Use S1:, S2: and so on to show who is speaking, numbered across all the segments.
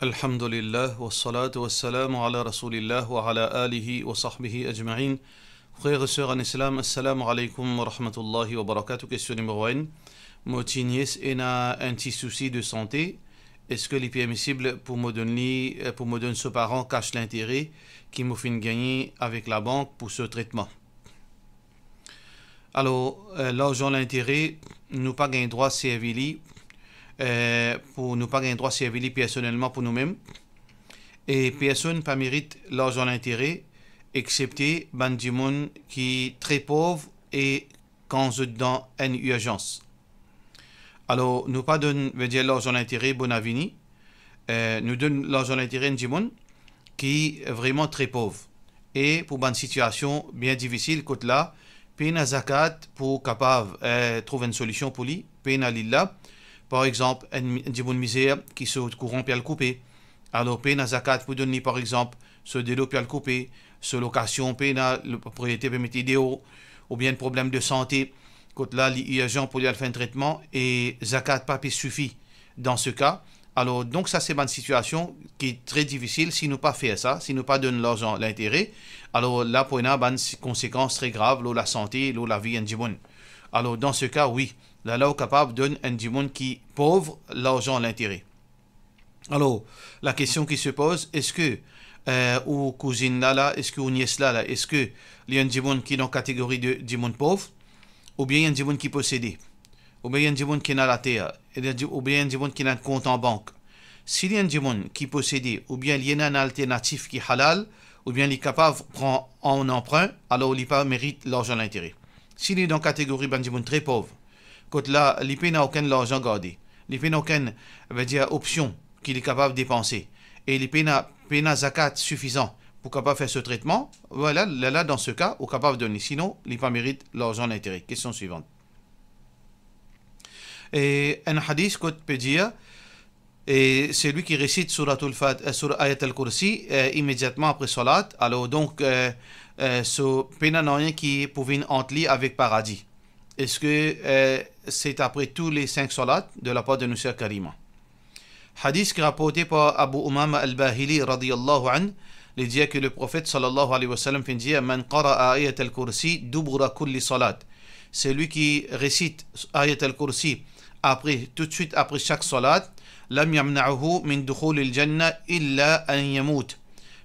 S1: Alhamdulillah, wa salatu wa salam ala rasulillah wa ala alihi wa sahbihi ajma'in. Frères et sœurs en islam, assalamu alaikum wa rahmatullahi wa barakatuh. Question numéro 1. Motinies a un petit souci de santé. Est-ce que est permissible pour me donner ce parent cache l'intérêt qui me fait gagner avec la banque pour ce traitement? Alors, l'argent, l'intérêt, nous pas gain droit servir pour nous pas gain droit servir personnellement pour nous-mêmes. Et personne pas mérite l'argent, l'intérêt, excepté bandimon qui est très pauvre et quand je dans une urgence. Alors, nous pas donne veut dire l'argent, l'intérêt, bon avini. Nous donne l'argent, l'intérêt, un dimon qui est vraiment très pauvre. Et pour une situation bien difficile, côté là, paye na zakat pour capable trouver une solution pour lui, paye na lilla. Par exemple, un dimoun misère qui se courant puis le couper. Alors, paye na zakat pour donner par exemple ce délo puis le couper, ce location, paye na le propriété permet idéo, ou bien un problème de santé. Côté là, il y a gens pour lui faire un traitement et zakat pas suffit dans ce cas. Alors, donc ça c'est une situation qui est très difficile si nous pas faire ça, si nous pas donner l'argent, l'intérêt. Alors là, pour une conséquence très grave, la santé, la vie en dimoun. Alors dans ce cas, oui, là est capable de donner un dimoun qui est pauvre l'argent, l'intérêt. Alors, la question qui se pose, est-ce que ou cousine là, est-ce que ou nièce là, est-ce que il y a un dimoun qui est dans la catégorie de dimoun pauvre, ou bien il y a un dimoun qui possède, ou bien il y a un dimoun qui est dans la terre, ou bien il y a un dimoun qui a un compte en banque. S'il y a un dimoun qui possède, ou bien il y a un alternatif qui est halal, ou bien il est capable de prendre en emprunt, alors il pas mérite l'argent, l'intérêt. S'il est dans la catégorie d'un dimoun très pauvre, quand là, il n'a aucun argent gardé, il n'a aucune option qu'il est capable de dépenser, et il n'a zakat suffisant pour capable faire ce traitement, voilà, là, dans ce cas, il est capable de donner. Sinon, il pas mérite l'argent, l'intérêt. Question suivante. Et un hadith qu'on peut dire, et c'est lui qui récite sur Ayat al-Kursi immédiatement après Salat. Alors donc, ce pénanoyen qui pouvait entrer avec paradis. Est-ce que c'est après tous les 5 Salats de la part de Nusra Karima? Hadith qui est rapporté par Abu Umama al-Bahili radiyallahu anhu, il dit que le prophète sallallahu alayhi wa sallam fait dire Man qara'a ayat al-kursi dubura kulli salat. C'est lui qui récite ayat al-kursi après, tout de suite après chaque salat, lam yamna'uhu min dukhul al-jannah illa an yamut.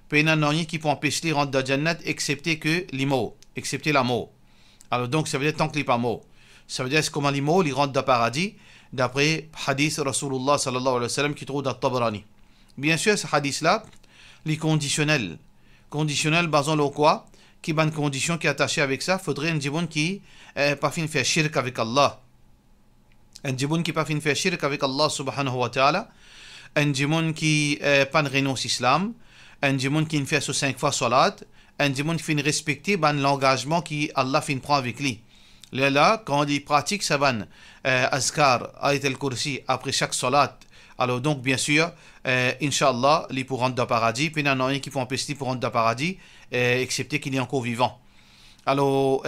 S1: Pénanoyen qui peut empêcher de rentrer dans la jannat excepté que l'immo, excepté la mort. Alors donc ça veut dire tant qu'il n'est pas mort. Ça veut dire c'est comment l'immo, il rentre dans le paradis, d'après hadith Rasulullah sallallahu alayhi wa sallam qui trouve dans Tabarani. Bien sûr, ce hadith-là, les conditionnels. Conditionnels basant le quoi? Qui est une condition qui est attachée avec ça? Faudrait un djiboun qui pas fin faire shirk avec Allah. Un djiboun qui pas fin faire shirk avec Allah subhanahu wa ta'ala. Un djiboun qui pas renonce islam. Un djiboun qui fait ce 5 fois salat. Un djiboun qui fait respecter l'engagement qui Allah fin prend avec lui. Là, quand il pratique ça van azkar, ayat al-kursi après chaque salat. Alors donc bien sûr, Inch'Allah, il pour rentrer dans le paradis, puis il y en a un qui peut empêcher pour rentrer dans le paradis, excepté qu'il est encore vivant. Alors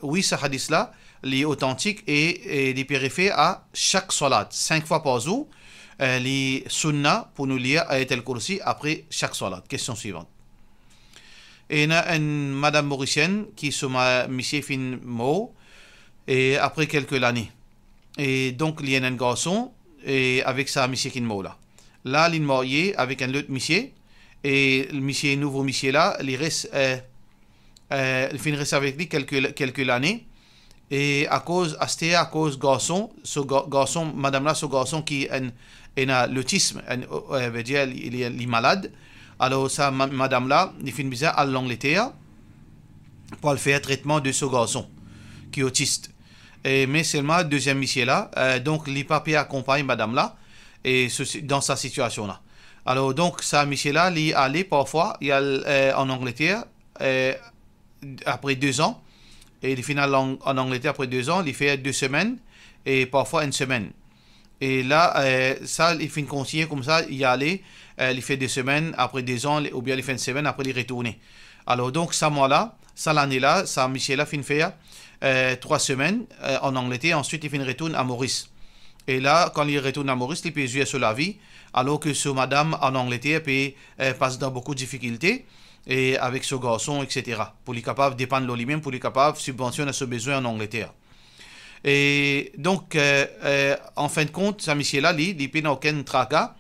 S1: oui, ce hadith-là, il est authentique et il est périphé à chaque salat, 5 fois par jour, les sunnah pour nous lire ayat al-kursi après chaque salat. Question suivante. Et il y a une madame mauricienne qui se monsieur fin mort et après quelques années. Et donc il y a un garçon et avec sa monsieur qui est mort là. Là, il est marié avec un autre monsieur et le monsieur nouveau monsieur là, il reste avec lui quelques années et à cause garçon, ce garçon, madame là, ce garçon qui a l'autisme, veut dire il est malade. Alors ça, madame là, il fait une visite à l'Angleterre pour faire traitement de ce garçon qui est autiste. Mais seulement deuxième monsieur là, donc les papiers accompagnent madame là et dans sa situation là. Alors donc ça monsieur là, il est allé parfois en Angleterre après 2 ans et il finit en Angleterre après 2 ans, il fait 2 semaines et parfois 1 semaine. Et là ça il fait une conseiller comme ça, il allait, il fait 2 semaines après 2 ans ou bien il fait 1 semaine après il retourne. Alors donc ça mois là, ça l'année là, ça monsieur là fin faire 3 semaines en Angleterre, ensuite il fait une retourne à Maurice. Et là, quand il retourne à Maurice, il peut jouer sur la vie, alors que ce madame en Angleterre peut passe dans beaucoup de difficultés et avec ce garçon, etc. Pour les capables de dépendre de lui-même, pour les capables de subventionner ce besoin en Angleterre. Et donc, en fin de compte, ce monsieur-là, il n'a aucun tracas.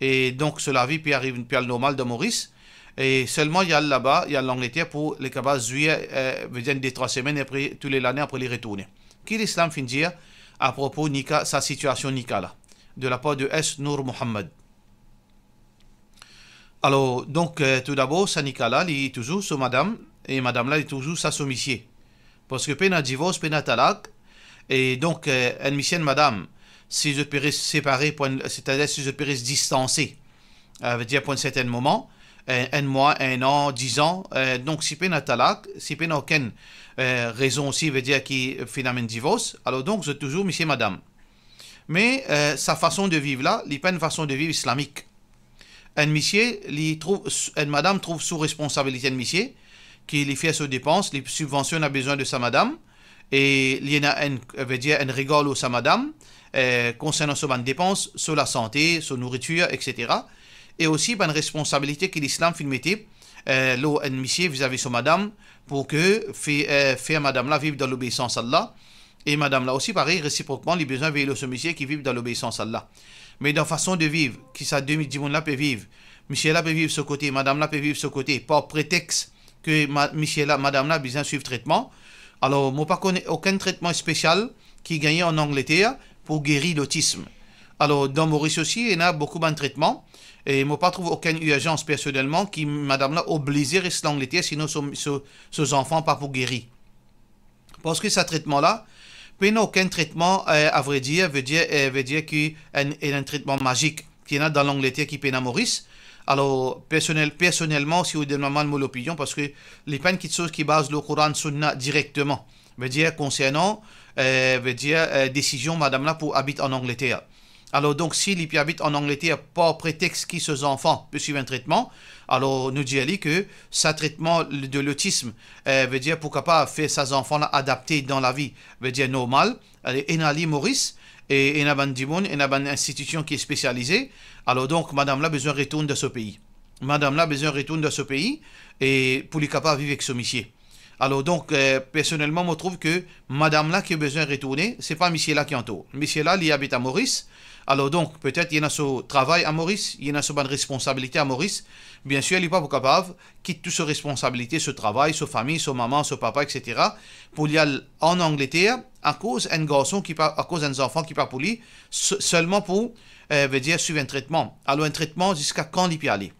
S1: Et donc, sur la vie, puis arrive une perle normale de Maurice. Et seulement, il y a là-bas, il y a l'Angleterre pour les capables de juillet, des 3 semaines après, tous les années après les retourner. Qui l'islam finit dire à propos de sa situation Nika là, de la part de S. Nour Mohammed. Alors, donc, tout d'abord, ça Nika là, il est toujours sur madame, et madame là, il est toujours sa soumission. Parce que peine à divorce, peine à talak, et donc, une mission madame, si je peux séparer, c'est-à-dire si je peux se distancer, veut dire pour un certain moment, un mois, un an, 10 ans, donc si peine à talak, si peine aucune raison aussi, veut dire qu'il finalement divorce, alors donc, c'est toujours monsieur madame. Mais sa façon de vivre là, il n'est pas une façon de vivre islamique. Un monsieur, une madame trouve sous responsabilité de monsieur, qui lui fait ses dépenses, lui subventionne a besoin de sa madame, et il y a un rigole sa madame, concernant ses dépenses, sur la santé, sur la nourriture, etc. Et aussi une responsabilité que l'islam mettait un monsieur vis-à-vis de sa madame, pour que faire madame là vivre dans l'obéissance à Allah. Et madame là aussi, pareil, réciproquement, les besoins veillent ce monsieur qui vit dans l'obéissance à Allah. Mais dans la façon de vivre, qui ça demi-dimon là peut vivre, monsieur là peut vivre ce côté, madame là peut vivre ce côté, par prétexte que monsieur là, madame là a besoin de suivre traitement. Alors, moi, pas connais aucun traitement spécial qui est gagné en Angleterre pour guérir l'autisme. Alors, dans Maurice aussi, il y a beaucoup de traitements. Et moi, pas trouve aucune urgence personnellement qui, madame là, obligée à rester en Angleterre, sinon ses enfants pas pour guérir. Parce que ce traitement-là, il n'y a aucun traitement, à vrai dire, veut dire qu'il y a un traitement magique qui est dans l'Angleterre qui est à Maurice. Alors, personnellement, si vous demandez mon opinion, parce que les peines qui sont qui basent le Coran Sunna directement, veut dire concernant, décision, madame là, pour habiter en Angleterre. Alors, donc, si les habitent en Angleterre par prétexte que ces enfants peuvent suivre un traitement, alors, nous disons que ce traitement de l'autisme veut dire pourquoi pas faire ces enfants-là adaptés dans la vie, veut dire normal. Et Enali Maurice, et il y a une institution qui est spécialisée. Alors donc, madame là a besoin de retourner de ce pays. Madame là a besoin de retourner de ce pays et pour les capables de vivre avec ce monsieur. Alors donc, personnellement, je trouve que madame là qui a besoin de retourner, c'est pas monsieur là qui entoure. Monsieur là, il habite à Maurice. Alors donc, peut-être il y en a ce travail à Maurice, il y en a ce bonne responsabilité à Maurice. Bien sûr, il n'est pas capable de quitter toutes ses responsabilités, ce travail, sa famille, sa maman, son papa, etc. pour y aller en Angleterre à cause d'un garçon à cause d'un enfant qui part pour lui, seulement pour, veut dire, suivre un traitement. Alors un traitement jusqu'à quand il peut aller.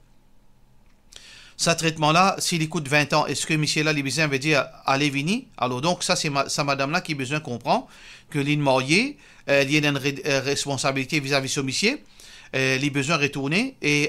S1: Ce traitement-là, s'il coûte 20 ans, est-ce que monsieur là, les besoins veut dire aller venir? Alors donc, ça, c'est madame-là qui a besoin de comprendre que l'île mariée, il y a une responsabilité vis-à-vis de ce monsieur, les besoins retourner et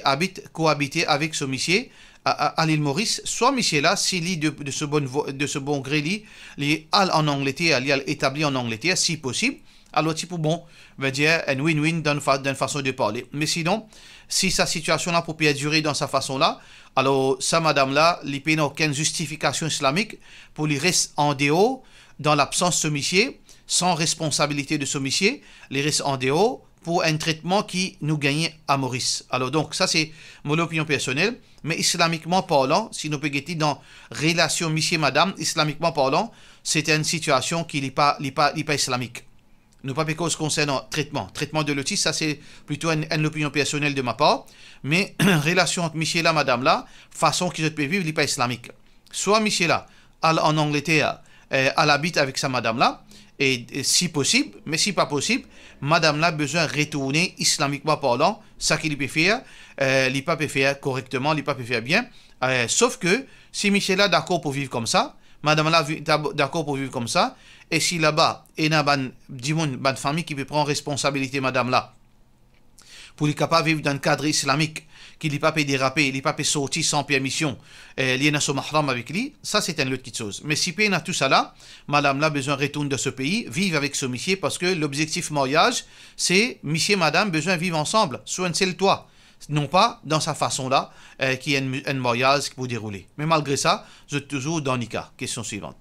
S1: cohabiter avec ce monsieur à l'île Maurice. Soit monsieur là, s'il est de ce bon gré, il est en Angleterre, il est établi en Angleterre, si possible. Alors, type bon, veut dire un win-win d'une façon de parler. Mais sinon, si sa situation-là peut durer dans sa façon-là, alors, ça, madame-là, il n'y a aucune justification islamique pour lui rester en dehors, dans l'absence de ce monsieur, sans responsabilité de ce monsieur, il reste en dehors pour un traitement qui nous gagne à Maurice. Alors, donc, ça, c'est mon opinion personnelle. Mais islamiquement parlant, si nous pouvons dans relation monsieur-madame, islamiquement parlant, c'est une situation qui n'est pas islamique. Nous pas cause concernant traitement de l'autisme, ça c'est plutôt une opinion personnelle de ma part, mais relation entre monsieur là, madame là, façon que je peux vivre, n'est pas islamique. Soit monsieur là, en Angleterre, elle habite avec sa madame là, et si possible, mais si pas possible, madame là a besoin de retourner islamiquement parlant, ça qu'il peut faire, il peut faire correctement, il peut faire bien, sauf que si monsieur là d'accord pour vivre comme ça, madame là d'accord pour vivre comme ça, et si là-bas, il y a une famille qui peut prendre responsabilité, madame là, pour les capables de vivre dans un cadre islamique, qu'il n'est pas déraper, il n'est pas sortir sans permission, il y a son mahram avec lui, ça c'est une autre chose. Mais si il y a tout ça là, madame là a besoin de retourner de ce pays, vivre avec ce monsieur, parce que l'objectif mariage, c'est monsieur et madame besoin de vivre ensemble, sur un seul toit. Non pas dans sa façon-là, qui est un mariage qui peut dérouler. Mais malgré ça, je suis toujours dans Nika. Question suivante.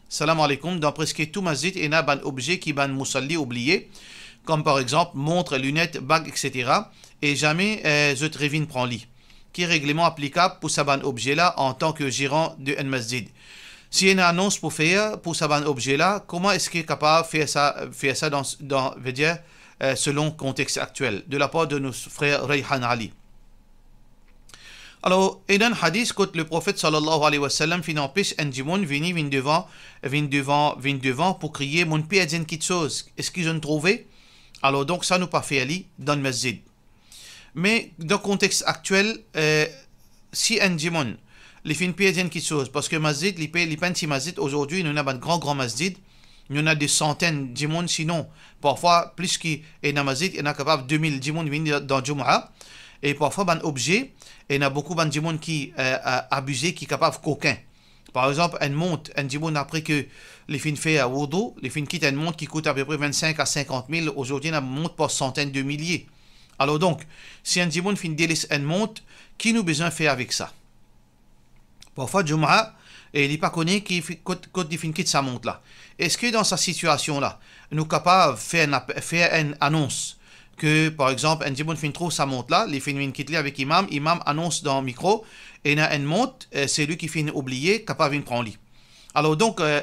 S1: Salam alaikum. Dans presque tout masjid, il y a un objet qui est musalli oublié. comme par exemple montre, lunettes, bagues, etc. Et jamais je revine prend lit. Qui est règlement applicable pour ce objet-là en tant que gérant de un masjid. Si une annonce pour faire pour ce objet-là, comment est-ce qu'il est capable de faire ça veut dire, selon le contexte actuel, de la part de nos frères Rayhan Ali. Alors, et dans le hadith, quand le prophète sallallahu alayhi wa sallam fin empêche un djimoun vient devant pour crier mon pied a dit une petite chose, est-ce qu'ils ont trouvé? Alors donc ça nous pas fait aller dans le masjid. Mais dans le contexte actuel, si un djimoun les fin pied a dit une petite chose, parce que masjid, les petits masjid aujourd'hui, nous avons un grand masjid, nous avons des centaines de djimoun, sinon parfois plus qu'il y a un masjid, il y a capable 2000 djimoun venir dans le Jumu'ah. Et parfois, un objet, il y a beaucoup de gens qui abusent, qui sont capables de coquin. Par exemple, une montre, un djimoun après que les fins fait à wudu, les fins quittent une montre qui coûte à peu près 25 à 50 000. Aujourd'hui, on a une montre pour centaines de milliers. Alors donc, si un djimoun fin délaisse une montre, qui nous besoin de faire avec ça? Parfois, Jumu'ah, il n'est pas connu qui quitte sa montre là. Est-ce que dans cette situation-là, nous sommes capables de faire une annonce? Que par exemple, un djimoun fin trouve sa montre là, les fin quitte avec imam annonce dans le micro, et il y a une montre, c'est lui qui fin oublié, capable de prendre lit. Alors donc, moi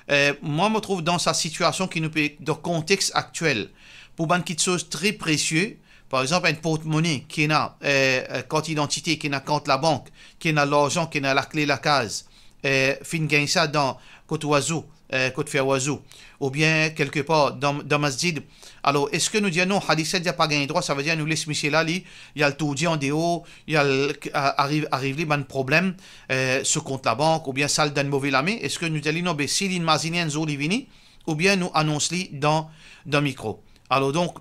S1: je me trouve dans sa situation qui nous peut, dans le contexte actuel, pour une petite chose très précieuse, par exemple, un porte-monnaie qui a compte identité, qui a compte la banque, qui a l'argent, qui a la clé la case, fin gagne ça dans côte oiseau, côte faire oiseau, ou bien quelque part dans masjid. Alors, est-ce que nous disons non, hadith n'a pas gagné droit, ça veut dire nous laisse monsieur là, il y a le tout dit en déo, il y a arrive un problème sur compte la banque, ou bien salle d'un mauvais lamé. Est-ce que nous disons non, ben si l'imaginer un vini, ou bien nous annonce-li dans le micro. Alors donc,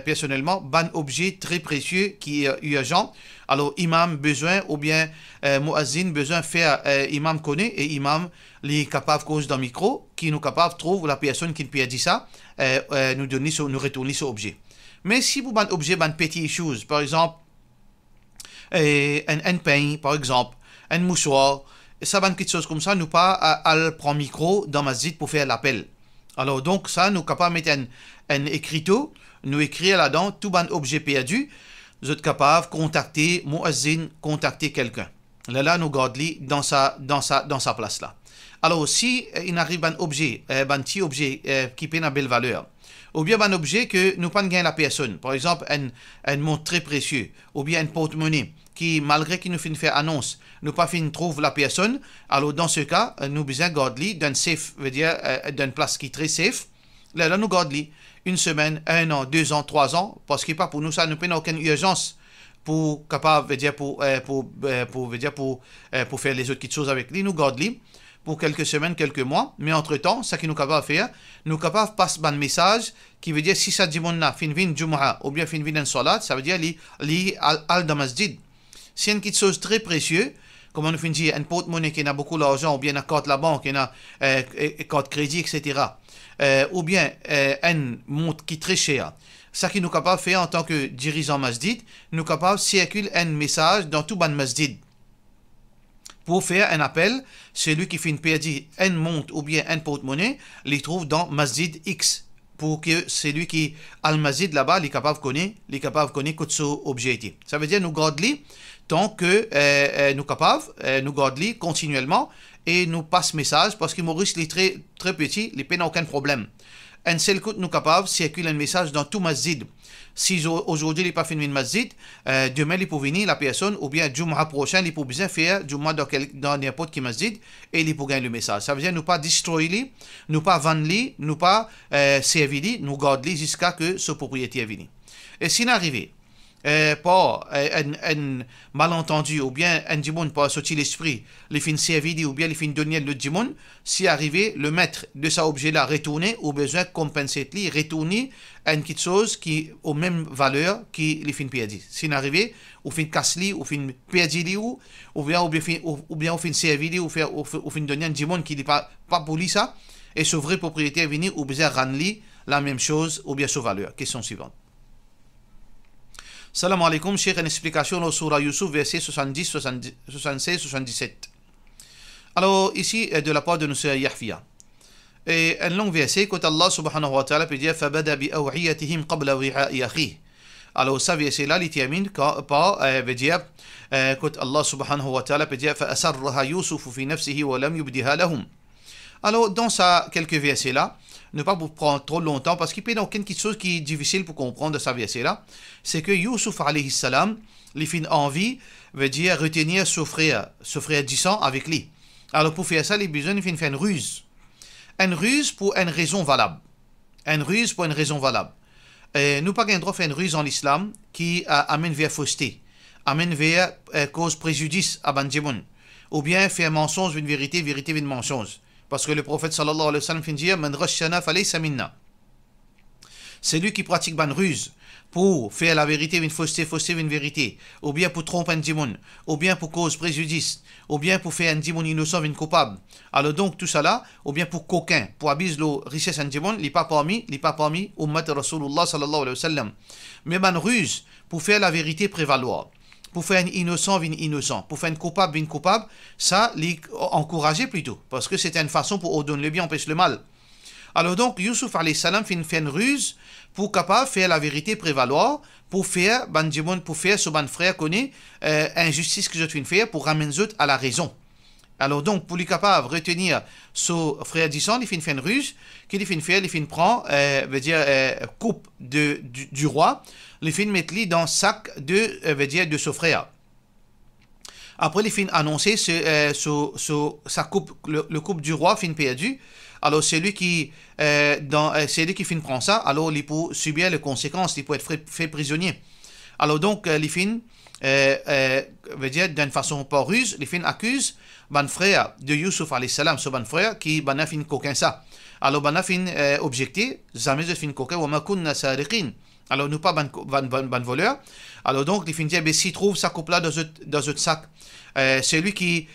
S1: personnellement, ban objet très précieux qui est urgent. Alors, imam besoin, ou bien muazzin besoin faire imam connaît, et imam les capable cause dans le micro, qui nous capable trouve la personne qui peut dire ça, nous retourner sur objet. Mais si vous ban objet, ban petit chose, par exemple, un pain, par exemple, un mouchoir, ça ban quelque chose comme ça, nous pas à prendre micro dans masjid pour faire l'appel. Alors donc ça, nous capable de mettre un écriteau, nous écrire là-dedans tout ban objet perdu, vous êtes capable de contacter muazzin, contacter quelqu'un. Là, nous gardons dans sa place là. Alors si il arrive un objet, un petit objet qui peut une belle valeur, ou bien un objet que nous pas gagner la personne, par exemple un montre très précieux, ou bien un porte-monnaie qui malgré qu'il nous fait faire annonce, nous pas fin trouve la personne, alors dans ce cas, nous besoin garder d'un safe, veut dire d'une place qui est très safe. Là nous gardons une semaine, 1 an, 2 ans, 3 ans, parce que pas pour nous ça, nous pas aucune urgence pour capable veut dire pour faire les autres petites choses avec lui, nous gardons pour quelques semaines, quelques mois, mais entre-temps, ce qui nous capable de faire, nous capable de passer un message qui veut dire si ça dit mon fin vin Jumu'ah ou bien fin vin salat, ça veut dire li al dans masjid. C'est une petite chose très précieuse, comme on nous dit, un porte-monnaie qui a beaucoup d'argent, ou bien un carte la banque, qui a carte crédit, etc. Ou bien un montre qui est très cher. Ce qui nous capable de faire en tant que dirigeant masjid, nous capable de circuler un message dans tout ban masjid. Pour faire un appel, celui qui fait une perdue, un montre ou bien un porte-monnaie, les trouve dans Masjid X. Pour que celui qui a le masjid là-bas, il est capable de connaître que son objet. Ça veut dire nous gardons tant que nous capables, nous gardons continuellement et nous passe message parce que Maurice est très très petit, il n'a aucun problème. Un seul coup nous capables circule un message dans tout masjid. Si aujourd'hui il n'est pas fini une masjid, demain il peut venir la personne ou bien Jumu'ah prochain il peut bien faire Jumu'ah dans n'importe quel masjid et il peut gagner le message. Ça veut dire nous pas destroyer, nous pas vendre, nous pas servir, nous garder jusqu'à que ce propriétaire vienne. Et s'il arrive par un malentendu ou bien un djimoun par sortir l'esprit, les fins servir ou bien les fins donner le djimoun, si arrivé le maître de cet objet-là retourner ou besoin de compenser, retourner une petite chose qui aux mêmes valeurs qui les fins perdu. Si arrivé ou fin casse-li ou fin perdu ou bien ou fin servir ou fin donner un djimoun qui n'est pas pour lui ça et ce vrai propriétaire venir ou besoin rendre la même chose ou bien sa valeur. Question suivante. Salam alaikum, Cheikh, une explication au Surah Yusuf, verset 70, 76, 77. Alors, ici, de la part de notre Yahfia. Et un long verset, quand Allah subhanahu wa ta'ala peut dire فَبَدَا بِأَوْعِيَتِهِمْ قَبْلَ وِعَاءِ أَخِيهِ. Alors, ça verset-là, il termine par, veut dire, quand Allah subhanahu wa ta'ala peut dire فَأَسَرَّهَا يُوسُفُ فِي نَفْسِهِ وَلَمْ يُبْدِهَا لَهُمْ. Alors, dans ça, quelques versets-là, ne pas vous prendre trop longtemps, parce qu'il peut y avoir quelque chose qui est difficile pour comprendre de ce verset-là, c'est que Yusuf alayhi salam, les fin envie, veut dire retenir ce frère du sang avec lui. Alors, pour faire ça, il a besoin de faire une ruse. Une ruse pour une raison valable. Une ruse pour une raison valable. Nous pas gain droit faire une ruse en islam qui amène vers fausseté, amène vers cause préjudice à Bandjimoun, ou bien faire mensonge une vérité, vérité une mensonge. Parce que le prophète sallallahu alayhi wa sallam dit Man rashana falaysa minna. C'est lui qui pratique une ruse pour faire la vérité une fausseté, fausseté une vérité, ou bien pour tromper un djimoun, ou bien pour cause préjudice, ou bien pour faire un djimoun innocent une coupable. Alors donc tout ça là, ou bien pour coquin, pour abuser la richesse un djimoun, il n'est pas parmi ummat Rasulullah sallallahu alayhi wa sallam. Mais une ruse pour faire la vérité prévaloir, pour faire un innocent pour faire un coupable, ça l'est encouragé plutôt, parce que c'est une façon pour ordonner le bien, empêcher le mal. Alors donc, Yusuf alayhi salam fait une ruse pour capable faire la vérité prévaloir, pour faire ce ban frère connaît injustice que je viens de faire, pour ramener les autres à la raison. Alors donc, pour lui capable retenir ce frère disant, il fait une ruse, qu'il fait faire, il fait prend, veut dire coupe du roi, il fait mettre lui dans le sac de ce frère. Après, il fait annoncer sa coupe, le coupe du roi fin perdu. Alors c'est lui qui fin prend ça, alors il peut subir les conséquences, il peut être fait prisonnier. Alors donc les fin veut dire d'une façon pas ruse, les fin accuse ban frère de Yusuf alayhi salam, ce ban frère qui ban fin coquin ça. Alors ban fin objecté, jamais je fin coquin wa ma kunna sariqin. Alors nous pas ban voleur. Alors donc les fin dit si trouve sa coupe là dans ce sac, c'est lui qui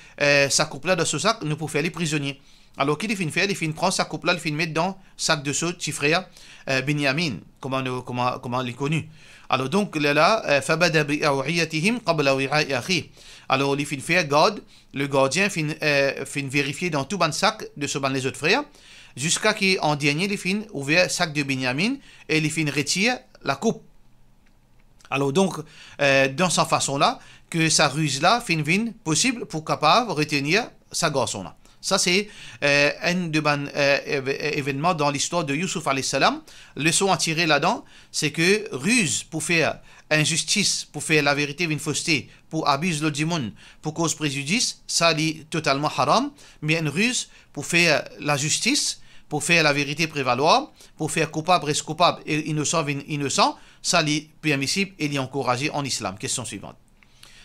S1: sa coupe là dans ce sac, nous pouvons faire les prisonniers. Alors, qu'il fin faire, il fin prend sa coupe là, il fin mettre dans sac de ce petit frère Binyamin, comment il est connu. Alors, donc, là, فَبَدَا بِأَوْعِيَتِهِمْ قَبْلَ وِعَاءِ أَخِيهِ. Alors, il fin faire le gardien fin vérifier dans tout ban sac de ce ban les autres frères, jusqu'à qu'en dernier, il fin ouvert sac de Binyamin et il fin retire la coupe. Alors, donc, dans cette façon-là, que sa ruse-là fin possible pour capable retenir sa garçon-là. Ça, c'est un événement dans l'histoire de Yusuf alayhi salam. Leçon à tirer là-dedans, c'est que ruse pour faire injustice, pour faire la vérité une fausseté, pour abuser le djimoun, pour cause préjudice, ça est totalement haram. Mais une ruse pour faire la justice, pour faire la vérité prévaloir, pour faire coupable reste coupable et innocent, ça est permissible et est encouragé en islam. Question suivante.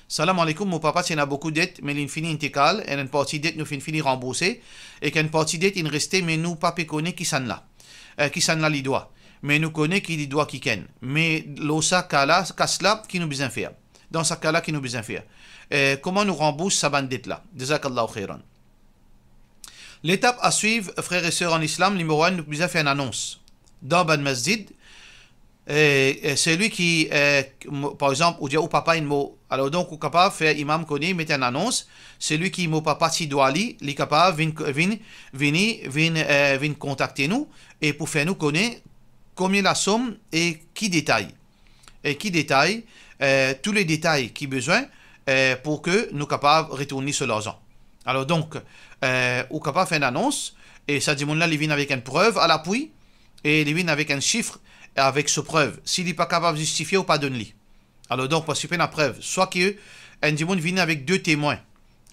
S1: Salam alaikum, mon papa tient beaucoup de dettes, mais il finit intégrale, et une partie de dette nous finit rembourser, et qu'une partie de dette il restait, mais nous pas connaît qui s'en là. Qui s'en là, les doigts. Mais nous connaît qui les doigts qui ken. Mais l'osa kala, kasla, qui nous besoin faire. Dans ce cas-là, qui nous besoin faire. Comment nous rembourse sa bande dette là? Jazakallahu khairan. L'étape à suivre, frères et sœurs en islam, numéro 1, nous besoin faire une annonce. Dans ban masjid, c'est lui qui, par exemple, ou dit au papa, alors donc, au capable faire imam connaît, mettre une annonce, c'est lui qui, mon papa, si doit aller, il est capable, vient contacter nous, et pour faire nous connaître combien la somme et qui détaille. Et qui détaille tous les détails qui besoin pour que nous capables de retourner sur l'argent. Alors donc, au capable faire une annonce, et ça dit, là, il vient avec une preuve à l'appui, et il vient avec un chiffre, avec ce preuve, s'il n'est pas capable de justifier ou pas donner. Alors donc, parce qu'il fait la preuve, soit qu'un démon vient avec deux témoins.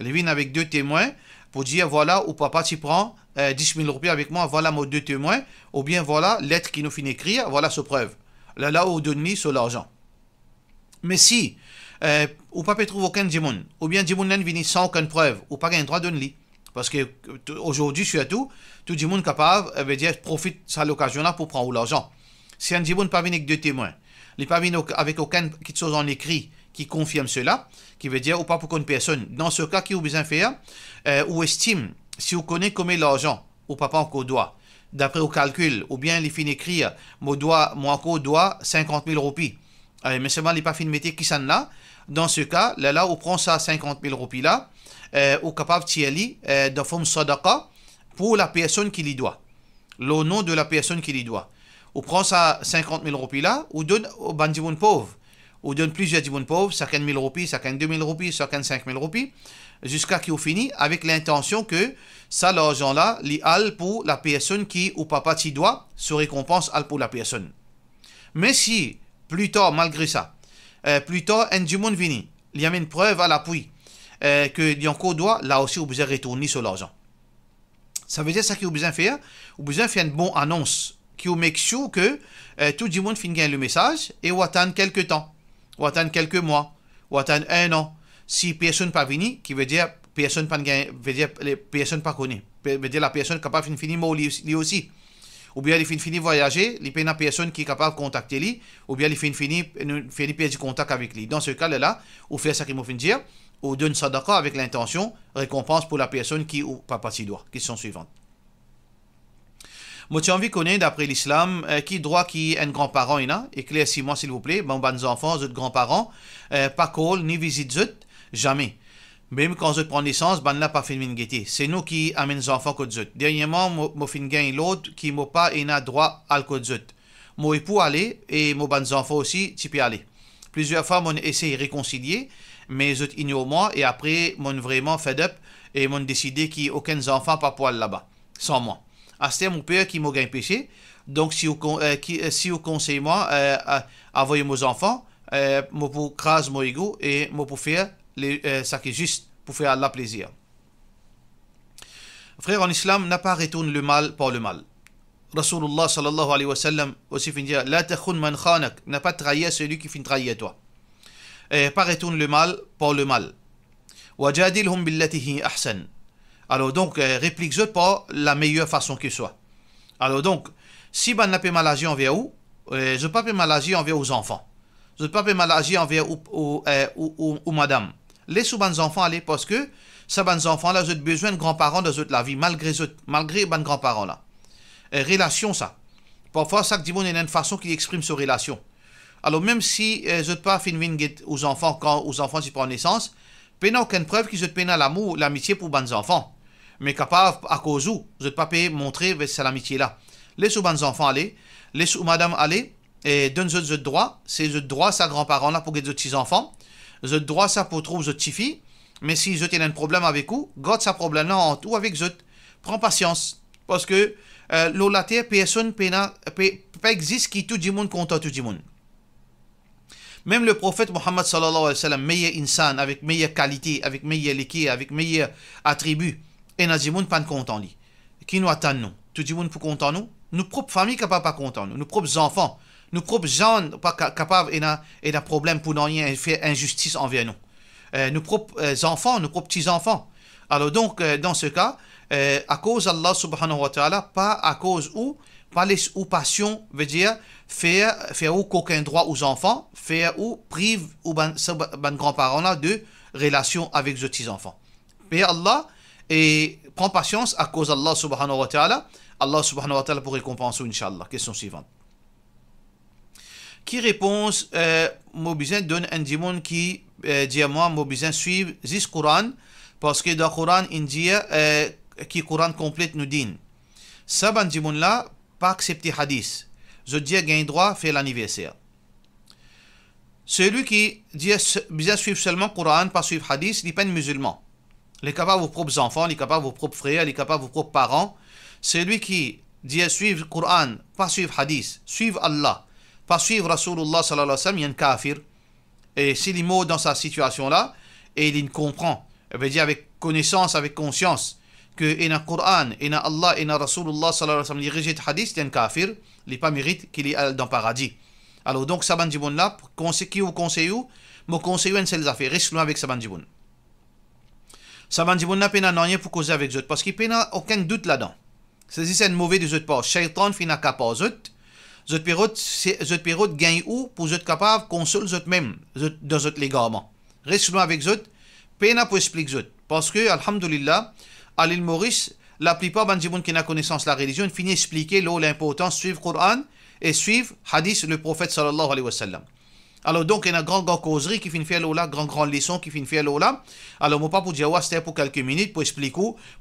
S1: Il vient avec deux témoins pour dire, voilà, ou papa, tu prends 10 000 roupies avec moi, voilà mes deux témoins, ou bien voilà, lettre qui nous finit écrire, voilà ce preuve. Là où donne sur l'argent. Mais si, ou papa trouve aucun démon, ou bien démon vient sans aucune preuve, ou pas un droit de donner. Parce que aujourd'hui, surtout, tout le monde capable, veut dire, profite de l'occasion là pour prendre l'argent. Si un djibon ne pas venir avec deux témoins, il n'est pas venu avec aucune chose en écrit qui confirme cela, qui veut dire ou pas pour une personne. Dans ce cas, qui vous besoin faire, ou estime, si vous connaissez combien l'argent, ou papa encore doit, d'après au calcul, ou bien il finit écrire, moi encore doit 50 000 roupies. Mais seulement il n'est pas fini de mettre qui s'en là. Dans ce cas, là, on prend ça 50 000 roupies là, ou capable de tirer de forme sadaqa pour la personne qui lui doit. le nom de la personne qui lui doit. Ou prend ça 50 000 roupies là, ou donne au bandimoun pauvre. Ou donne plusieurs dimoun pauvres, 50 000 roupies, 52 000 roupies, 55 000 roupies, jusqu'à qu'il finit avec l'intention que ça, l'argent là, l'al pour la personne qui, ou papa t'y doit, se récompense al pour la personne. Mais si, plus tard, malgré ça, plus tard, un dimoun vini, il y a une preuve à l'appui que l'yanko doit, là aussi, vous besoin retourner sur l'argent. Ça veut dire ça qu'il vous besoin faire, vous besoin faire une bonne annonce qui vous make sure que tout le monde finit le message et vous attend quelques temps, ou attend quelques mois, ou attend un an. Si personne pas venu, qui veut dire personne pas veut dire personne pas connu, veut dire la personne capable de finir mort lui aussi. Ou bien il finit voyager, il n'y a personne qui est capable de contacter lui, ou bien il finit perdre contact avec lui. Dans ce cas-là, on fait ça qu'il m'a fait dire, on donne sadaqa avec l'intention, récompense pour la personne qui ou papa s'y doit. Question suivante. Moi, j'ai envie de connaître, d'après l'islam, qui droit qui est un grand-parent, éclaircis-moi s'il vous plaît, bon enfants, autres grands-parents, pas call, ni visite, jamais. Même quand je prends naissance, ben là pas fait une gaieté. C'est nous qui amènent les enfants que zut. Dernièrement, moi fin gagne l'autre qui m'a pas droit à le zut. Moi époux aller et mon bons enfants aussi, tu peux aller. Plusieurs fois, mon essayé de réconcilier, mais zut ignore moi et après, mon vraiment fed up et mon décidé qu'il n'y a aucun enfant pas pour aller là-bas, sans moi. À ce mon père qui m'a gagné péché. Donc si vous conseillez moi, envoyez mes enfants, moi pour craser mon ego et moi pour faire ça qui est juste pour faire Allah plaisir. Frère, en islam, n'a pas retourné le mal par le mal. Rasulullah sallallahu alayhi wa sallam aussi finit dire la takhun man khanak, n'a pas trahi celui qui finit trahir toi. Pas retourne le mal par le mal. Wajadilhum billatihi ahsan. Alors donc, réplique-je par la meilleure façon que soit. Alors donc, si ben n'a pas mal agi envers vous, je pas mal agi envers aux enfants. Je pas mal agi envers ou madame. Laissez vos enfants aller parce que ces bons enfants là, j'ai besoin de grands-parents dans la vie, malgré ben grands-parents là. Relation ça. Parfois, ça dit bon, il y a une façon qui exprime sa relation. Alors même si je pas fin aux enfants quand aux enfants ils prennent naissance, il n'y a aucune preuve qu'ils ont l'amour, l'amitié pour bons enfants. Mais capable à cause où je pas montrer cette amitié là. Laissez vos enfants aller, laissez madame aller et donne-eux le droit. C'est le droit ça grands-parents là pour les petits enfants. Je droit ça pour trouver votre petite fille, mais si je tiens un problème avec vous, garde ce problème là en tout avec vous. Prends patience, parce que la terre, personne pas existe qui tout le monde contre tout le monde. Même le prophète Mohammed sallallahu alayhi wa sallam, meilleur insan, avec meilleure qualité, avec meilleur liquide, avec meilleur attribut, et n'a monde pas content lui. Qui nous attend nous? Tout le monde pour content nous? Nos propres familles capables pas content nous, nos propres enfants. Nos propres gens pas capables et n'a problème pour rien faire injustice envers nous. Nos propres enfants, nos propres petits-enfants. Alors donc, dans ce cas, à cause d'Allah subhanahu wa ta'ala, pas à cause où, pas les ou passion, veut dire faire ou qu'aucun droit aux enfants, faire ou prive ou ban grands-parents là de relation avec les petits-enfants. Mais Allah, et prend patience à cause d'Allah subhanahu wa ta'ala. Allah subhanahu wa ta'ala pour récompenser, Inch'Allah. Question suivante. Qui réponse mon besoin donne un démon qui dit à moi mon besoin suivre ce Coran parce que dans le Coran il dit qui Coran complète nous dit ça ben démon là pas accepter hadith je dis gain droit à faire l'anniversaire celui qui dit besoin suivre seulement Coran pas suivre hadith il n'est pas un musulman il est capable vos propres enfants il est capable vos propres frères il est capable vos propres parents celui qui dit suivre Coran pas suivre hadith suivre Allah pas suivre Rasulullah sallallahu alayhi wa sallam, il y a un kafir. Et s'il est mort dans sa situation-là, et il comprend, il veut dire avec connaissance, avec conscience, que il y a un Coran, il y a Allah, il y a Rasulullah sallallahu alayhi wa sallam, il rejette hadith, il y a un kafir, il n'est pas mérite qu'il est dans le paradis. Alors donc, ça bandibon là, qui vous conseille, me conseille une seule affaire, reste loin avec ça bandibon. Ça bandibon là, il n'y a rien pour causer avec eux, parce qu'il n'y a aucun doute là-dedans. C'est un mauvais de eux part. Shaitan finit capable eux. Zot période gagne où pour être capable de consoler zot même dans zot légalement. Reste loin avec zot, peine pour expliquer zot. Parce que, alhamdulillah, à l'île Maurice, la plupart des gens qui ont connaissance de la religion finissent expliquer l'importance de suivre le Coran et suivre hadith le prophète sallallahu alayhi wa sallam. Alors donc, il y a une grande causerie qui finit faire là, grande leçon qui finit faire là. Alors, moi pas pour dire, c'était pour quelques minutes, pour expliquer,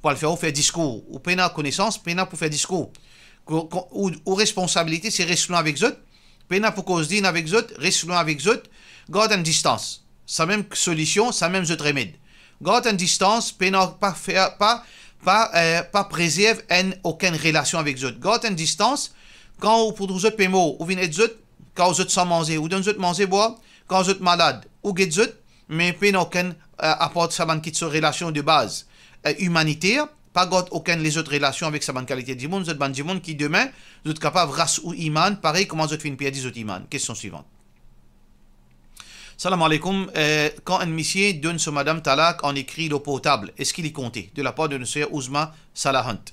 S1: pour le faire discours. Ou peine connaissance, peine pour faire discours. ou responsabilité, c'est rester avec eux. Pena pour cause din avec eux, rester avec eux, garde une distance. Sa même solution, sa même remède. Garde une distance, pena pas faire, pas préserve aucune relation avec eux. Garde une distance, quand vous pour eux pémo, ou venez eux, quand vous êtes sans manger, ou donne eux manger boire, quand vous êtes malade, ou get eux, mais pena aucun apporte sa banque de relation de base humanitaire. Pas aucune les autres relations avec sa bonne qualité du monde, vous êtes qui demain, vous êtes capable race ou iman, pareil comment vous êtes fait une pierre des autres iman. Question suivante. Salam alaikum. Quand un monsieur donne sur madame talak en écrit l'eau potable, est-ce qu'il est compté? De la part de M. Ouzma Salahant.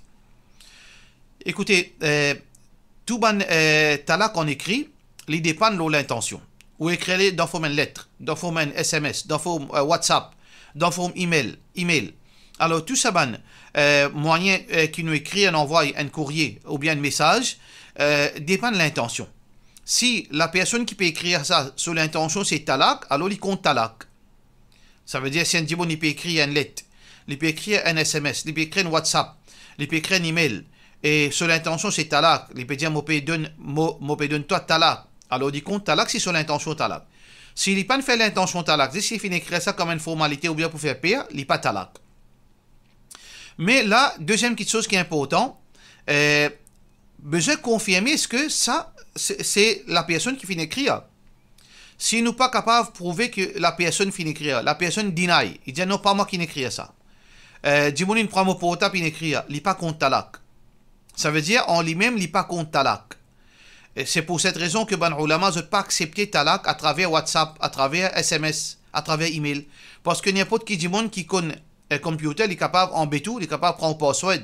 S1: Écoutez, tout ban talak en écrit, il dépend de l'intention. Ou écrire dans forme une lettre, dans forme un SMS, dans forme WhatsApp, dans forme email. Alors, tout ça, moyen qui nous écrit, on envoie un courrier ou bien un message, dépend de l'intention. Si la personne qui peut écrire ça sur l'intention, c'est talak, alors il compte talak. Ça veut dire, si un djibon, il peut écrire une lettre, il peut écrire un SMS, il peut écrire un WhatsApp, il peut écrire un email, et sur l'intention, c'est talak. Il peut dire, donne toi talak. Alors, il compte talak, c'est sur l'intention talak. S'il n'a pas fait l'intention talak, s'il finit écrire ça comme une formalité ou bien pour faire pire, il n'est pas talak. Mais là, deuxième petite chose qui est importante, besoin de confirmer est-ce que ça, c'est la personne qui finit d'écrire. Si nous pas capable de prouver que la personne finit d'écrire, la personne deny, il dit non, pas moi qui n'écris ça. Dimonin prend mon portable et n'écrit, il n'est pas contre talak. Ça veut dire, en lui-même, il n'est pas contre talak. Et c'est pour cette raison que ban ulama ne pas accepter talak à travers WhatsApp, à travers SMS, à travers email. Parce que n'importe qui dit qui connaît un computer, il est capable d'embêter, il est capable de prendre un password,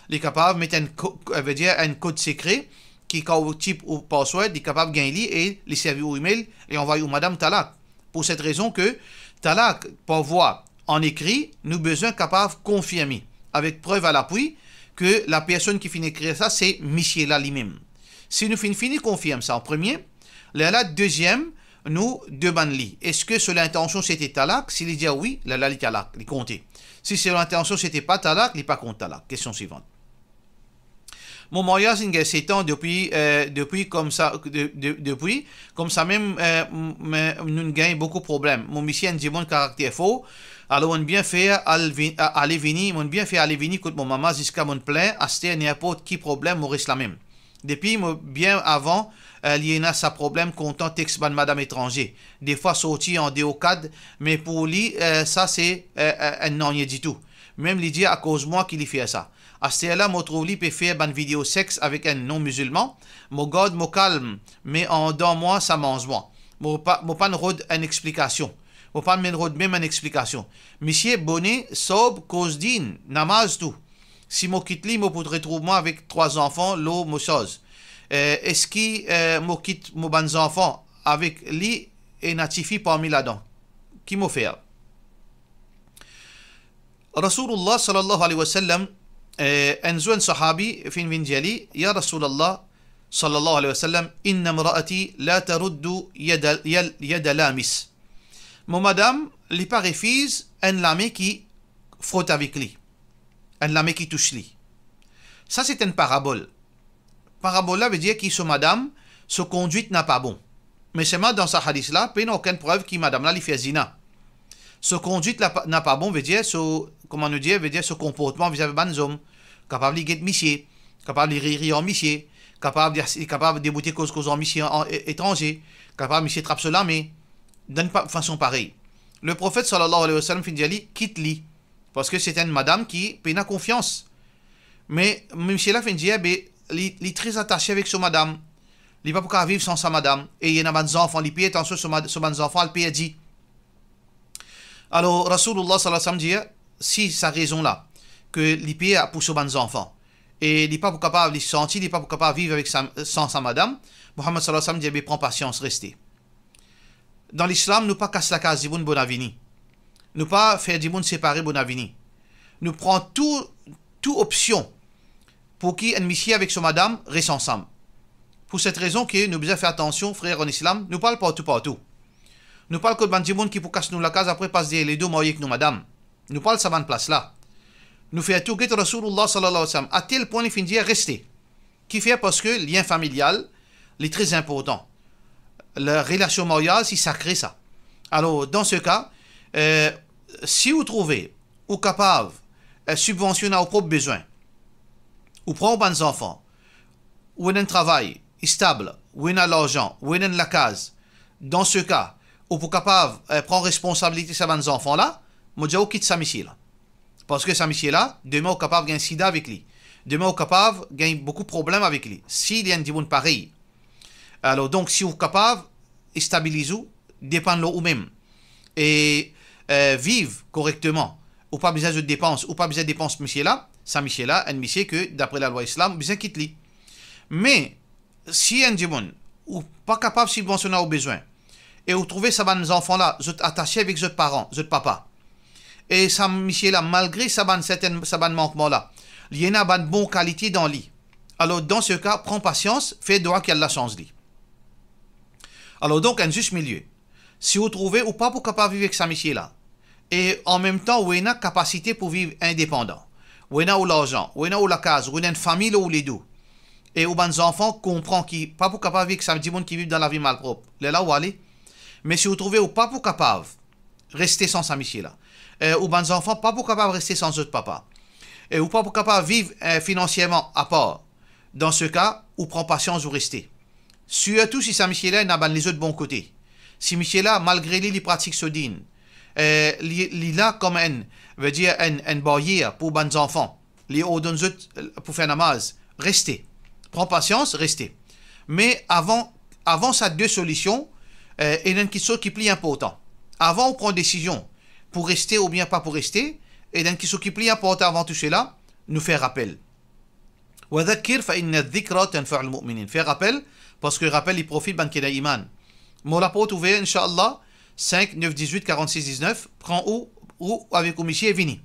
S1: il est capable de mettre un code secret qui, quand on type au password, il est capable de gagner et les servir au email et envoyer au madame talak. Pour cette raison que talak, pour voir en écrit, nous besoin capable de confirmer avec preuve à l'appui que la personne qui finit d'écrire ça, c'est monsieur là lui-même. Si nous finissons confirme ça en premier, la deuxième, nous demandons est-ce que sur l'intention c'était talak? S'il dit oui, là il talak, il compte. Si sur l'intention c'était pas talak, il n'est pas contre talak. Question suivante. Mon mariage il y a 7 ans depuis comme ça même nous gagnons beaucoup de problèmes. Mon monsieur dit mon caractère faux. Alors on bien fait aller venir, mon bien fait aller venir contre mon maman jusqu'à mon plein, acheter n'importe qui problème ou reste la même. Depuis bien avant, il y a sa problème content texte ban madame étranger. Des fois sorti en déocade, mais pour lui, ça c'est un non du tout. Même il dit à cause moi qu'il fait ça. À ce là, je trouve lui peut faire une vidéo sexe avec un non-musulman. Mon God, mon calme, mais en dans moi, ça mange moi. Mon pas une explication. Mon pas même une explication. Monsieur bonnet, sob, cause din, namaz tout. Si je quitte lui, je pourrais trouver moi avec 3 enfants, l'eau, mon chose. Est-ce que je quitte mes bons enfants avec lui et natifi parmi là-dedans? Qui m'a fait? Rasulullah sallallahu alayhi wa sallam, un sahabi fin vinjali, ya Rasulullah sallallahu alayhi wa sallam, inna mra'ati la taruddu yada lamis. Mon madame, li pas refuse un lame qui frotte avec lui. Un lame qui touche lui. Ça, c'est une parabole. Parabole là veut dire que madame, sa conduite n'a pas bon. Mais c'est dans ce hadith là, il n'y a aucune preuve que madame là, lui fait zina. Sa conduite n'a pas bon veut dire, comment nous dire, veut dire ce comportement vis-à-vis des hommes. Capable de guetter monsieur, capable de rire en monsieur, capable de débouter cause en monsieur étranger, capable de monsieur trappe sur l'âme, d'une façon pareille. Le prophète sallallahu alayhi wa sallam dit quitte lui. Parce que c'est une madame qui n'a confiance. Mais monsieur là dit il est très attaché avec son madame. Il ne peut pas vivre sans sa madame. Et il y a des enfants, il paye attention sur ses enfants, il paye dit. Alors, Rasulullah sallallahu alayhi wa sallam dit, si sa raison là, que il paye pour ses enfants, et il n'est pas capable de sentir, il n'est pas capable de vivre avec sans sa madame, Muhammad sallallahu alayhi wa sallam dit, prends patience, restez. Dans l'islam, nous pas casse la case du bon avenir. Nous pas faire du monde séparé bon avenir. Nous prenons toute option pour qu'il y ait un monsieur avec son madame reste ensemble. Pour cette raison que nous devons faire attention, frères en islam, nous parlons partout. Nous parlons que du monde qui pour casser nous la case après passer les deux mariés avec nous madame. Nous parlons de sa bonne place là. Nous faisons tout que Rasulullah sallallahu alayhi wa sallam à tel point il finit rester. Qui fait parce que le lien familial est très important. La relation mariage, c'est sacré ça. Alors, dans ce cas, si vous trouvez ou capable de subventionner vos propres besoins, ou prendre des enfants, ou un travail stable, ou un l'argent, ou un la case, dans ce cas, ou pour capable de prendre responsabilité sur ces enfants-là, moi je quitte sa mission là. Parce que sa mission-là, demain, est capable de gagner sida avec lui. Demain, est capable de gagner beaucoup de problèmes avec lui. S'il y a un dimanche pareil. Alors, donc, si vous êtes capable de stabiliser, dépendre de vous-même et vivre correctement, ou pas besoin de dépenses, ou pas besoin de dépenses, monsieur-là, ça, monsieur-là, un monsieur que, d'après la loi islam, besoin quitte lui. Mais, si un dimanche, ou pas capable de subventionner aux besoins, et vous trouvez ces enfants-là, vous êtes attachés avec votre parents, votre papa, et ça, monsieur-là, malgré ce manquement-là, il y a une bonne qualité dans lui. Alors, dans ce cas, prends patience, fais droit qu'il y a la chance. Alors, donc, un juste milieu. Si vous trouvez ou pas pour capable vivre avec ce monsieur-là, et en même temps, vous avez une capacité pour vivre indépendant, vous avez l'argent, vous avez la case, vous avez une famille ou les deux, et vous avez des enfants comprennent qui pas pour capable vivre avec ce monde qui vit dans la vie malpropre, là où aller. Mais si vous trouvez ou pas pour capable rester sans ce monsieur-là, ou des enfants pas pour capable rester sans votre papa, et ou pas pour capable vivre financièrement à part, dans ce cas, ou prend patience ou restez. Surtout si ce monsieur-là n'a les autres bons côtés. Si monsieur-là, malgré lui, il pratique ce din, il a comme une barrière pour les enfants, pour faire namaz, restez. Prends patience, restez. Mais avant ces deux solutions, il y a une question qui est plus importante. Avant, on prend une décision pour rester ou bien pas pour rester, et dans qui s'occupe plus important avant tout cela, nous fait rappel. Fait rappel, parce que rappel, il profite ban kena iman. Mon rapport ouvert, Inch'Allah, 5, 9, 18, 46, 19, prend ou avec monsieur Vini.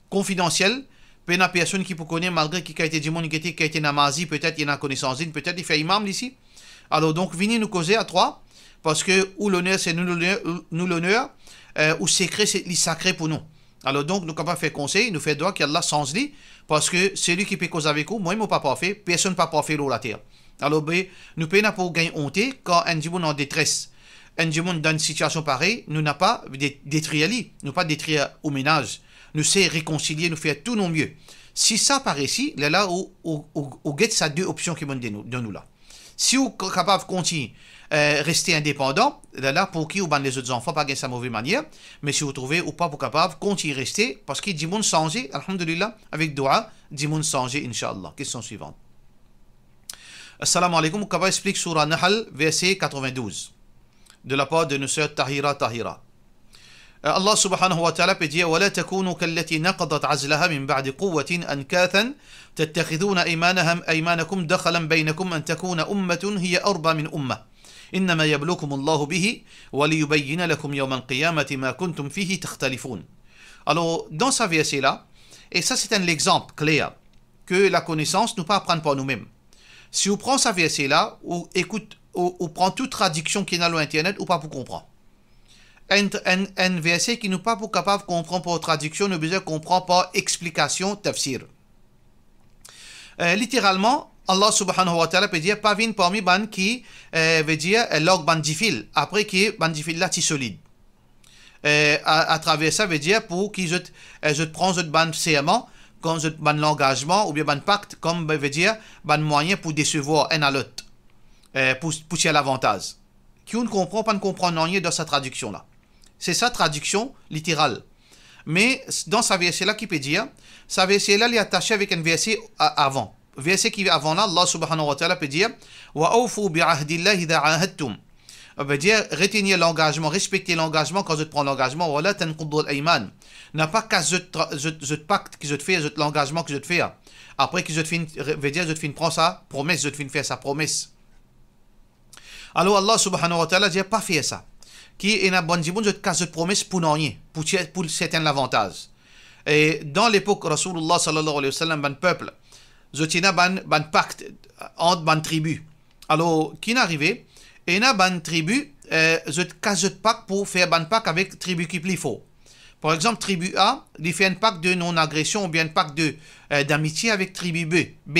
S1: Confidentiel, pena personne qui peut connaître, malgré qui a été dit, qui a été namazi, peut-être il y a une connaissance, peut-être il fait imam ici. Alors donc, Vini nous causer à trois, parce que ou l'honneur, c'est nous l'honneur, ou secret, c'est le sacré pour nous. Alors donc, nous ne pouvons pas faire conseil, nous faisons droit qu'Allah sans lui, parce que c'est lui qui peut causer avec vous, moi, je ne peux pas faire, personne ne peut pas faire l'eau la terre. Alors, nous pouvons pas gagner honte quand un dimanche en détresse, un dimanche dans une situation pareille, nous n'avons pas détruire lui, nous pas détruire au ménage, nous sais réconcilier, nous faire tout nos mieux. Si ça paraît ici, là où get ça deux options qui montent de nous là. Si vous êtes capable de continuer rester indépendant, là pour qui ou ban les autres enfants pas gagner sa mauvaise manière, mais si vous trouvez ou pas pour capable continuer rester parce qu'il dit monde changer, alhamdulillah, avec dua, dit monde changer inshallah. Question suivante. Assalamu alaikum, Kaba explique surah Nahl verset 92 de la part de nos sœurs Tahira. Allah subhanahu wa ta'ala peut dire ولا تكونوا كالتي نقضت عزلها من بعد قوة أنكاثا تتخذون أيمانكم دخلا بينكم أن تكون أمة هي أربى من أمة إنما يبلوكم الله به وليبين لكم يوم القيامة ما كنتم فيه تختلفون. Alors dans ce verset là, et ça c'est un exemple clair que la connaissance nous pas apprendre par nous-mêmes. Si vous prenez ce verset là ou écoute ou prend toute traduction qui est dans l'internet ou pas pour comprendre. Un verset qui nous pas pour capable de comprendre par traduction, nous besoin de comprendre par explication, tafsir. Littéralement, Allah subhanahu wa ta'ala peut dire, pas vin parmi ban qui veut dire log bandifil, après qui bandifil là ti solide. À travers ça veut dire pour qui je prends ce ban serment, comme je ban l'engagement ou bien ban pacte, comme veut dire ban moyen pour décevoir un à l'autre, pour tirer l'avantage. Qui on ne comprend pas, ne comprend rien dans sa traduction là. C'est sa traduction littérale. Mais dans sa verset là qui peut dire, sa verset là il est attaché avec un verset avant. Verset qui avant là, Allah subhanahu wa ta'ala peut dire wa awfu bi ahdillahi idha ahadtum. Veut dire retenir l'engagement, respecter l'engagement quand je prends l'engagement. Wala tanqudul ayman. N'a pas qu'à je pacte que je te fais, l'engagement que je te fais. Après que je te fais, veut dire je te fais prendre sa promesse, je te fais faire sa promesse. Alors Allah subhanahu wa ta'ala dit pas faire ça. Qui est un bon djibon, je te casse de promesse pour rien, pour certains avantages. Et dans l'époque, Rasulullah sallallahu alayhi wa sallam, ban peuple, je tiens ban pacte entre ban tribu. Alors, qui est arrivé, et na ban tribu, je te casse de pacte pour faire ban pacte avec tribu qui plus fort. Par exemple, tribu A, il fait un pacte de non-agression ou bien un pacte d'amitié avec tribu B.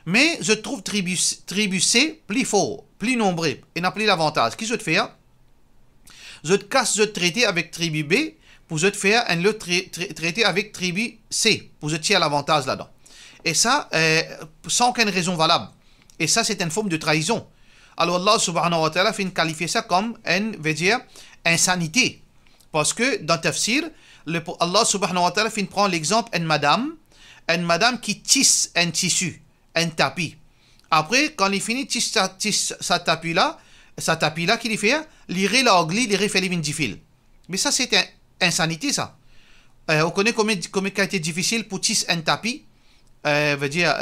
S1: Mais je trouve tribu C plus fort, plus nombreux, et n'a plus l'avantage. Qu'est-ce que je fais? Je casse le traité avec tribu B pour je faire un autre traité avec tribu C, pour je tirer l'avantage là-dedans. Et ça, sans aucune raison valable. Et ça, c'est une forme de trahison. Alors Allah subhanahu wa ta'ala fait qualifier ça comme insanité. Parce que dans Tafsir, Allah subhanahu wa ta'ala prend l'exemple d'une madame qui tisse un tissu, un tapis. Après, quand il finit de tisser sa tapis-là, qu'il fait, il régule, il refait les fil. Mais ça, c'est une insanité, ça. On connaît combien ça a été difficile pour tisser un tapis, veut dire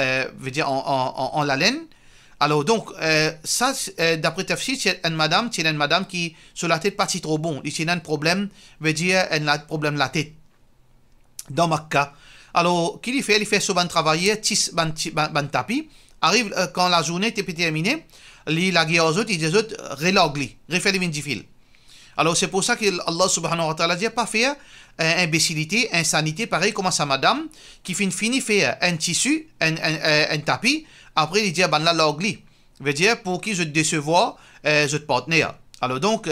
S1: en la laine. Alors donc, ça, d'après Tafsir, c'est une madame qui, sur la tête, pas si trop bon. Il a un problème, veut dire, elle a un problème de la tête. Dans Makkah. Alors, qu'il fait? Il fait souvent travailler, tisse ban tapis. Arrive, quand la journée est terminée, la guerre aux autres, il dit aux autres, relogli, refait les fil. Alors, c'est pour ça que Allah subhanahu wa ta'ala dit, pas faire imbécilité, insanité, pareil comme sa madame, qui finit faire un tissu, un tapis. Après, il dit, ben là, l'ogli. Veut dire, pour qui je te décevoir, je te partenaire. Alors, donc,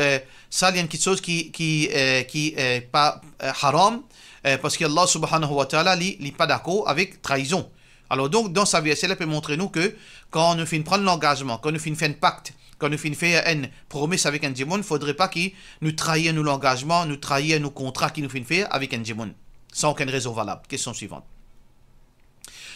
S1: ça, il y a quelque chose qui est pas haram, parce que Allah subhanahu wa ta'ala, il n'est pas d'accord avec trahison. Alors, donc, dans sa verset, il peut montrer nous que quand on finit prendre l'engagement, quand on finit faire un pacte, quand on finit faire une promesse avec un démon, il ne faudrait pas qu'il nous trahisse l'engagement, nous trahisse nos contrats qu'il nous finit faire avec un démon, sans aucune raison valable. Question suivante.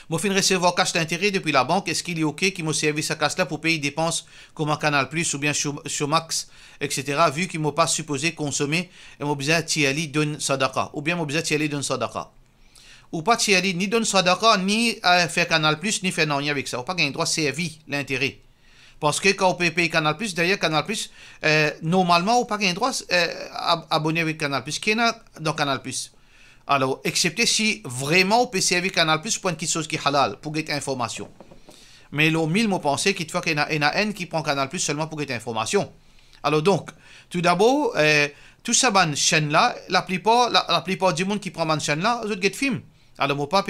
S1: Moi, je recevoir cash d'intérêt depuis la banque. Est-ce qu'il est OK qu'il me servi sa cash-là pour payer des dépenses comme un Canal Plus ou bien Showmax, etc., vu qu'il ne m'a pas supposé consommer et m'a besoin de donner sadaqa, ou bien m'a besoin de donner sadaqa. Ou pas de ni donner sadaqa, ni faire Canal Plus, ni faire rien avec ça. On n'a pas le droit de servir l'intérêt. Parce que quand on peut payer Canal Plus, derrière Canal Plus, normalement, on n'a pas le droit d'abonner avec Canal Plus. Qui est dans Canal Plus? Alors, excepté si vraiment on peut servir Canal Plus pour une chose qui est halal, pour gagner information. Mais le mille, moi, pensé qu'il y a un qui prend Canal Plus seulement pour gagner information. Alors, donc, tout d'abord, tout ça, ban chaîne-là, la plupart du monde qui prend ban chaîne-là, ils ont get film. Alors, moi, pas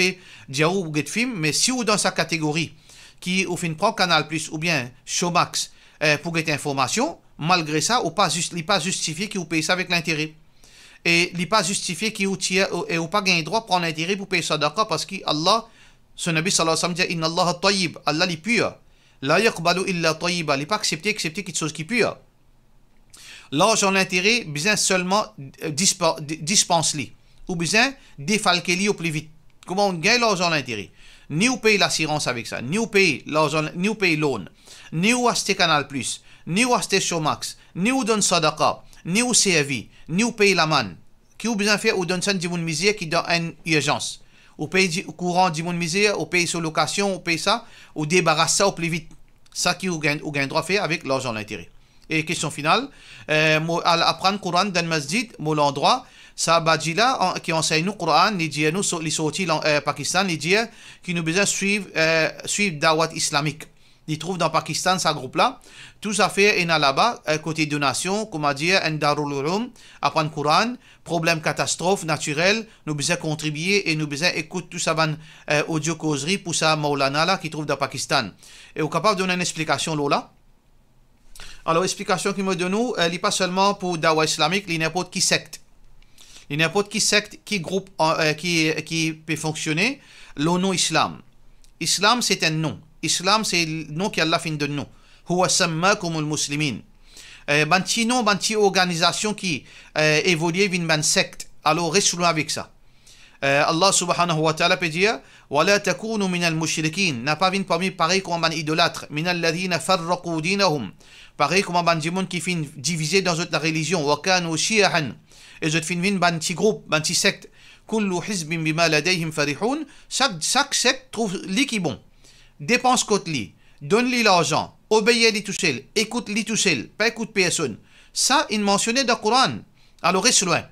S1: dire ou get film, mais si vous dans sa catégorie, qui au fin prend Canal Plus ou bien Showmax pour gagner information, malgré ça, il n'est pas justifié qu'il vous paye ça avec l'intérêt. Et il n'est pas justifié qu'il n'ait pas gagné droit de prendre l'intérêt pour payer sadaqa parce que Allah, son Nabi sallallahu alayhi wa sallam dit Inna Allah tayyib, Allah est pur. La yaqbalu illa tayyiba, il n'est pas accepté quelque chose qui est pur. L'argent l'intérêt, besoin seulement dispense-li, ou besoin défalquer-li au plus vite. Comment on gagne l'argent l'intérêt? Ni on paye l'assurance avec ça, ni on paye l'argent, ni on paye loan, ni on achète Canal Plus, ni on achète Showmax, ni on donne sadaqa, ni au servi, ni au pays la manne. Qui ou besoin faire ou donne ça de mon misère qui dans une urgence. Au pays courant de mon misère, au pays sur location, au pays ça, ou débarrasse ça au plus vite. Ça qui ou gagne droit faire avec l'argent l'intérêt. Et question finale, apprendre le Coran dans le masjid, l'endroit, ça badjila qui enseigne nous le Coran, les dit nous les sortis Pakistan, les dit qui nous besoin suivre dawat islamique. Ils trouvent dans Pakistan, ce groupe-là. Tout ça fait là-bas, côté donation, comme on dit, un darul ulum, apprendre le Coran, problème catastrophe naturelle, nous besoin contribuer et nous besoin écouter tout ça, audio causerie pour ça, Maulana là, qui trouve dans Pakistan. Et on est capable de donner une explication là. Alors, l'explication qu'il me donne, elle n'est pas seulement pour Dawa islamique, il y a n'importe qui secte. Il y a n'importe qui secte, qui groupe, qui peut fonctionner, le nom islam. Islam, c'est un nom. Islam, c'est le nom qu'Allah fin de nous. Huwa sammakum al-muslimin. Banti nom, banti organisation qui évolue d'une ban secte. Alors, restons avec ça. Allah subhanahu wa ta'ala peut dire وَلَا تَكُونُوا مِنَ الْمُشْرِكِينَ n'a pas vu parmi pareil comme un idolâtre. مِنَ الَّذِينَ فَرَّقُوا دِينَهُمْ pareil comme un monde qui fin divisé dans la religion. وَكَانُوا شِيَعًا et je fin ban petit groupe, ban petit secte. كُلُّ حِزْبٍ بِمَا لَدَيْهِمْ فَرِحُونَ chaque secte trouve li qui bon. Dépense côté li, donne-lui l'argent, obéis-lui tout seul, écoute-lui tout seul, pas écoute personne. Ça, il mentionnait dans le Coran. Alors, reste loin.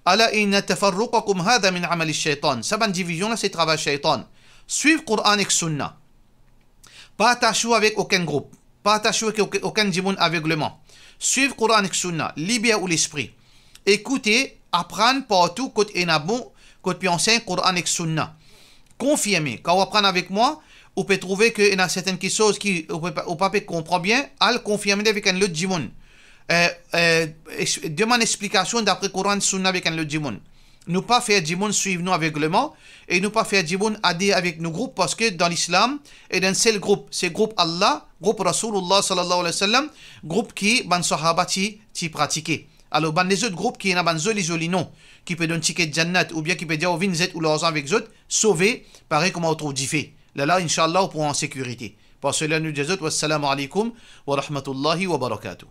S1: Ala inna tafarruqakum hadha min amali shaitan. Ça, bonne division là, c'est travail shaitan. Suivre Coran et Sunna. Pas attaché avec aucun groupe. Pas attaché avec aucun démon aveuglement. Suivre Coran et Sunna. Libère ou l'esprit. Écoutez, apprendre partout côté enabon, côté enseigne Coran et Sunna. Confirmez. Quand vous apprenez avec moi, on peut trouver qu'il y a certaines choses qui on pas comprend bien, à le confirmer avec un autre jimoun. Demande explication d'après Coran Sunna avec un autre jimoun. Nous pas faire jimoun suivre nous aveuglement et nous pas faire jimoun adhérer avec nos groupes parce que dans l'islam et dans un seul groupe, c'est groupe Allah, groupe Rasulullah sallallahu alayhi wa sallam, groupe qui ban sahaba ti pratiquer. Alors ban les autres groupes qui n'a ban joli non, qui peut donner ticket jannat ou bien qui peut dire vin zet ou l'argent avec eux, sauver, pareil comme on trouve diffé. Là inshallah on pourra en sécurité. Pour cela nous disons wassalamu alaikum wa rahmatullahi wa barakatuh.